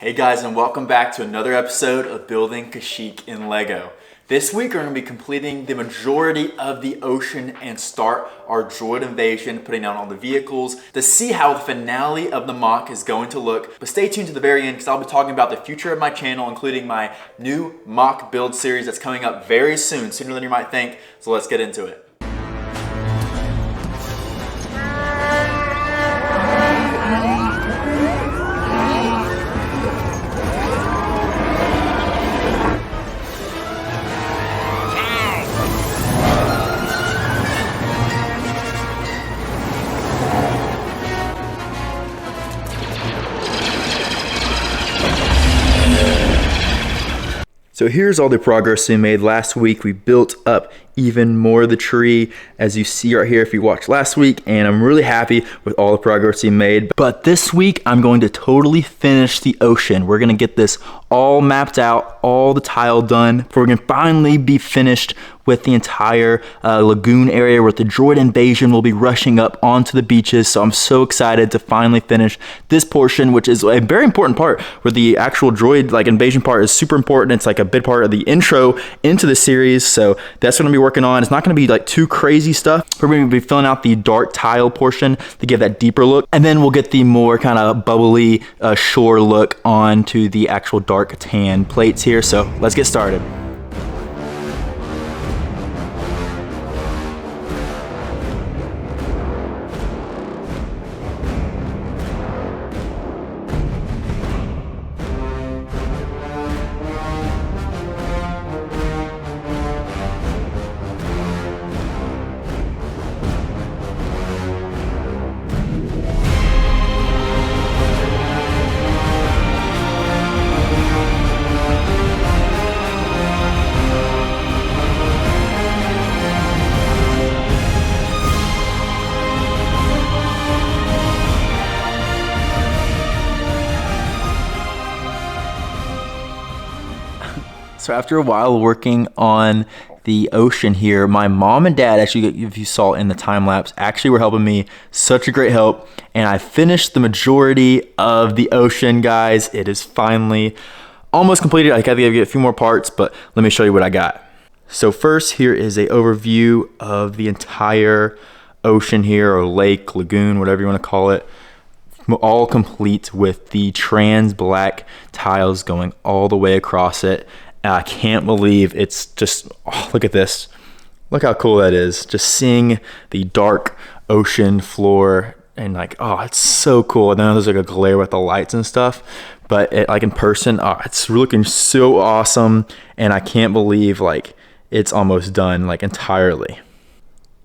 Hey guys, and welcome back to another episode of Building Kashyyyk in Lego. This week we're going to be completing the majority of the ocean and start our droid invasion, putting down all the vehicles to see how the finale of the mock is going to look. But stay tuned to the very end because I'll be talking about the future of my channel, including my new mock build series that's coming up very soon, sooner than you might think. So let's get into it. So here's all the progress we made last week. We built up even more of the tree, as you see right here if you watched last week, and I'm really happy with all the progress we made. But this week I'm going to totally finish the ocean. We're gonna get this all mapped out, all the tile done, before we can finally be finished with the entire lagoon area where the droid invasion will be rushing up onto the beaches. So I'm so excited to finally finish this portion, which is a very important part, where the actual droid invasion part is super important. It's like a big part of the intro into the series. So that's what I'm gonna be working on. It's not gonna be like too crazy stuff. We're gonna be filling out the dark tile portion to give that deeper look. And then we'll get the more kind of bubbly shore look onto the actual dark tan plates here. So let's get started. So after a while working on the ocean here, my mom and dad, actually, if you saw in the time lapse, actually were helping me. Such a great help. And I finished the majority of the ocean, guys. It is finally almost completed. I gotta give you a few more parts, but let me show you what I got. So first, here is an overview of the entire ocean here, or lake, lagoon, whatever you want to call it. All complete with the trans black tiles going all the way across it. I can't believe it's just, oh, look at this. Look how cool that is. Just seeing the dark ocean floor and oh, it's so cool. And then there's a glare with the lights and stuff, but in person, oh, it's looking so awesome. And I can't believe it's almost done entirely.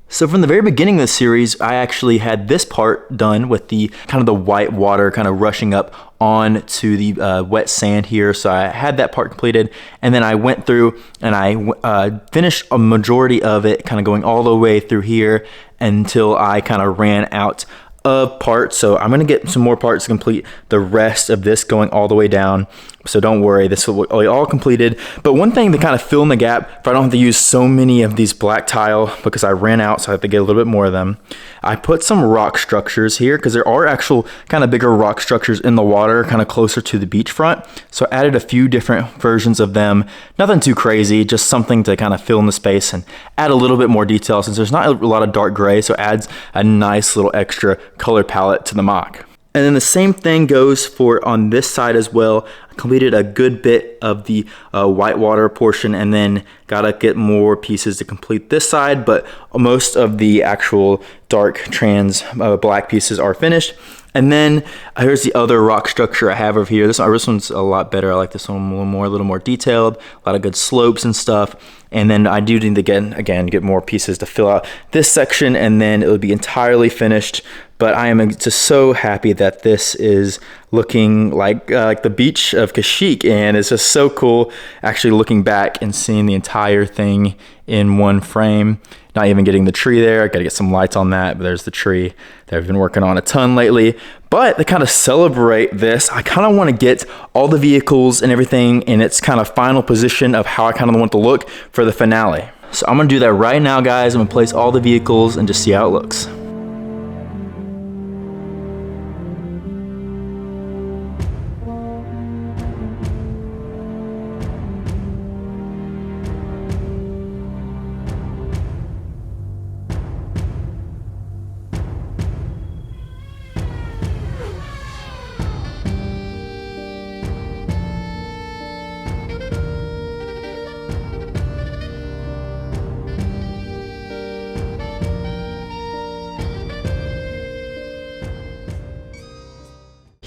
So from the very beginning of the series, I actually had this part done with the kind of the white water kind of rushing up onto the wet sand here. So I had that part completed, and then I went through and I finished a majority of it, kind of going all the way through here until I kind of ran out of parts. So I'm gonna get some more parts to complete the rest of this, going all the way down. So don't worry, this will be all completed. But one thing to kind of fill in the gap, if I don't have to use so many of these black tile, because I ran out, so I have to get a little bit more of them, I put some rock structures here, because there are actual kind of bigger rock structures in the water, kind of closer to the beachfront. So I added a few different versions of them. Nothing too crazy, just something to kind of fill in the space and add a little bit more detail, since there's not a lot of dark gray, so it adds a nice little extra color palette to the mock. And then the same thing goes for on this side as well. I completed a good bit of the whitewater portion, and then gotta get more pieces to complete this side, but most of the actual dark trans black pieces are finished. And then here's the other rock structure I have over here. This one's a lot better. I like this one a little more detailed, a lot of good slopes and stuff. And then I do need to get more pieces to fill out this section, and then it will be entirely finished. But I am just so happy that this is looking like the beach of Kashyyyk, and it's just so cool actually looking back and seeing the entire thing in one frame. Not even getting the tree there. I gotta get some lights on that, but there's the tree that I've been working on a ton lately. But to kind of celebrate this, I kind of want to get all the vehicles and everything in its kind of final position of how I kind of want to look for the finale. So I'm gonna do that right now, guys. I'm gonna place all the vehicles and just see how it looks.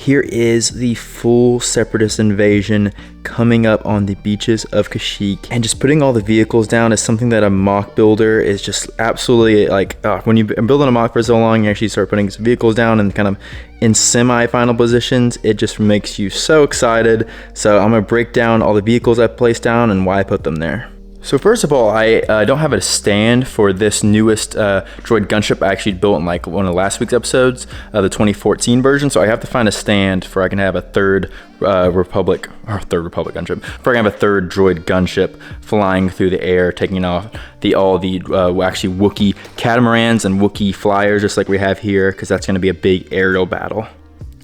here is the full Separatist invasion coming up on the beaches of Kashyyyk. And just putting all the vehicles down is something that a mock builder is just absolutely like, when you've been building a mock for so long, you actually start putting some vehicles down and kind of in semi-final positions, it just makes you so excited. So I'm gonna break down all the vehicles I placed down and why I put them there. So first of all, I don't have a stand for this newest droid gunship I actually built in like one of last week's episodes, the 2014 version. So I have to find a stand for I can have a third Republic gunship. For I can have a third droid gunship flying through the air, taking off all the actually Wookiee catamarans and Wookiee flyers, just like we have here, because that's going to be a big aerial battle.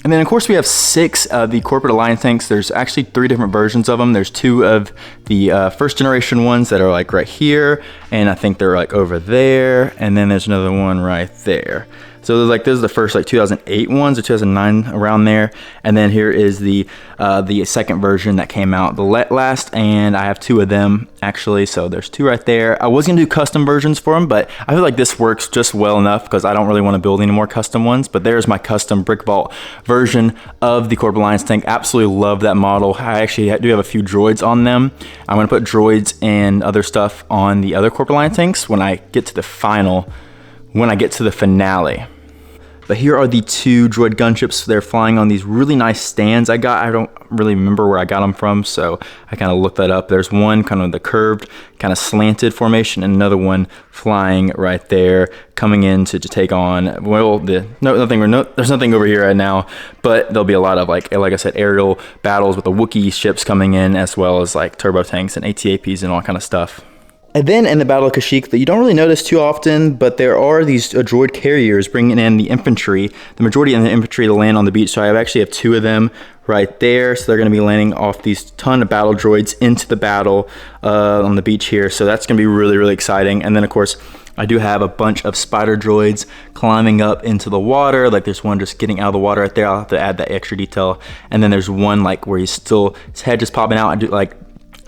And then of course we have 6 of the Corporate Alliance tanks. There's actually 3 different versions of them. There's 2 of the first generation ones that are like right here, and I think they're like over there, and then there's another one right there. So there's like, this is the first like 2008 ones or 2009, around there. And then here is the second version that came out the last, and I have 2 of them actually. So there's 2 right there. I was gonna do custom versions for them, but I feel like this works just well enough because I don't really want to build any more custom ones. But there's my custom brick vault version of the Corporate Alliance tank. Absolutely love that model. I actually do have a few droids on them. I'm gonna put droids and other stuff on the other Corporate Alliance tanks when I get to the finale. But here are the 2 droid gunships. They're flying on these really nice stands I got. I don't really remember where I got them from, so I kind of looked that up. There's one kind of the curved, kind of slanted formation, and another one flying right there, coming in to take on, well, there's nothing over here right now, but there'll be a lot of, like I said, aerial battles with the Wookiee ships coming in, as well as like turbo tanks and ATAPs and all kind of stuff. And then in the Battle of Kashyyyk, that you don't really notice too often, but there are these droid carriers bringing in the infantry. The majority of the infantry to land on the beach, so I actually have 2 of them right there. So they're going to be landing off these ton of battle droids into the battle on the beach here. So that's going to be really, really exciting. And then of course, I do have a bunch of spider droids climbing up into the water. Like there's one just getting out of the water right there. I'll have to add that extra detail. And then there's one like where his head just popping out. I do like,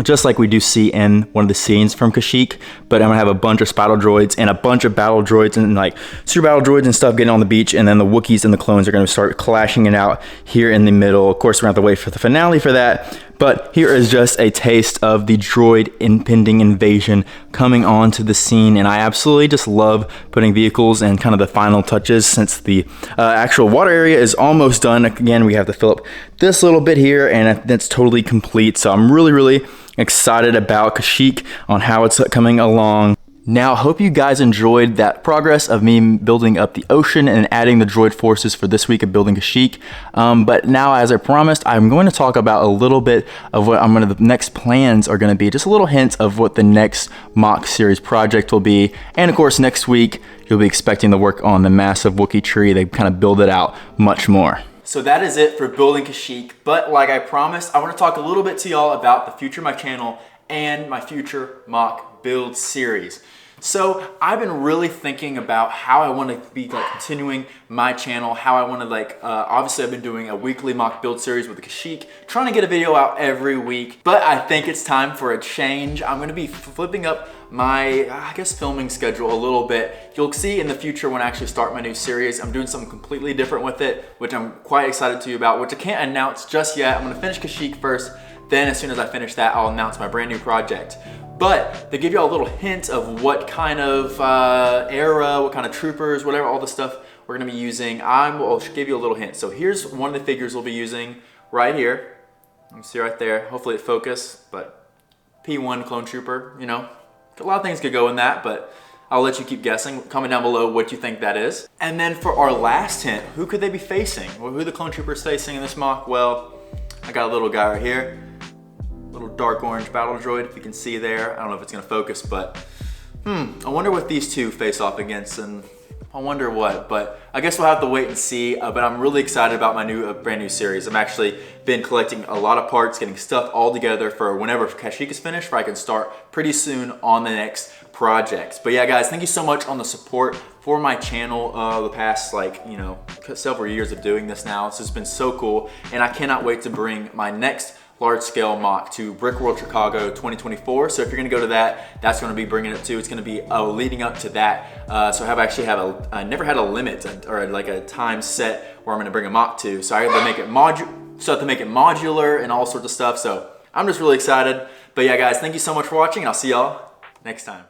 just like we do see in one of the scenes from Kashyyyk, but I'm gonna have a bunch of spider droids and a bunch of battle droids and like super battle droids and stuff getting on the beach, and then the Wookiees and the clones are gonna start clashing it out here in the middle. Of course, we're gonna have to wait for the finale for that, but here is just a taste of the droid impending invasion coming onto the scene, and I absolutely just love putting vehicles and kind of the final touches since the actual water area is almost done. Again, we have to fill up this little bit here, and that's totally complete, so I'm really, really excited about Kashyyyk on how it's coming along. Now, I hope you guys enjoyed that progress of me building up the ocean and adding the droid forces for this week of building Kashyyyk. But now, as I promised, I'm going to talk about a little bit of what the next plans are going to be. Just a little hint of what the next mock series project will be. And of course, next week, you'll be expecting to work on the massive Wookiee tree. They kind of build it out much more. So that is it for building Kashyyyk, but like I promised, I want to talk a little bit to y'all about the future of my channel and my future mock build series. So I've been really thinking about how I want to be like continuing my channel, how I want to like, obviously I've been doing a weekly mock build series with Kashyyyk, trying to get a video out every week, but I think it's time for a change. I'm going to be flipping up my, I guess, filming schedule a little bit. You'll see in the future when I actually start my new series, I'm doing something completely different with it, which I'm quite excited to you about, which I can't announce just yet. I'm going to finish Kashyyyk first, then as soon as I finish that, I'll announce my brand new project. But to give you all a little hint of what kind of era, what kind of troopers, whatever, all the stuff we're gonna be using, I'll give you a little hint. So here's one of the figures we'll be using right here. You can see right there, hopefully it focus, but P1 clone trooper, you know. A lot of things could go in that, but I'll let you keep guessing. Comment down below what you think that is. And then for our last hint, who could they be facing? Well, who the clone trooper is facing in this mock? Well, I got a little guy right here. Little dark orange battle droid, if you can see there. I don't know if it's gonna focus, but I wonder what these two face off against, and I wonder what, but I guess we'll have to wait and see. But I'm really excited about my brand new series. I've actually been collecting a lot of parts, getting stuff all together for whenever Kashyyyk is finished, where I can start pretty soon on the next project. But yeah, guys, thank you so much on the support for my channel the past, like, several years of doing this now. This has been so cool, and I cannot wait to bring my next large scale mock to Brick World Chicago 2024. So if you're gonna go to that, that's gonna be bringing it to. It's gonna be leading up to that. So I never had a limit or like a time set where I'm gonna bring a mock to. So I have to make it modular and all sorts of stuff. So I'm just really excited. But yeah, guys, thank you so much for watching, and I'll see y'all next time.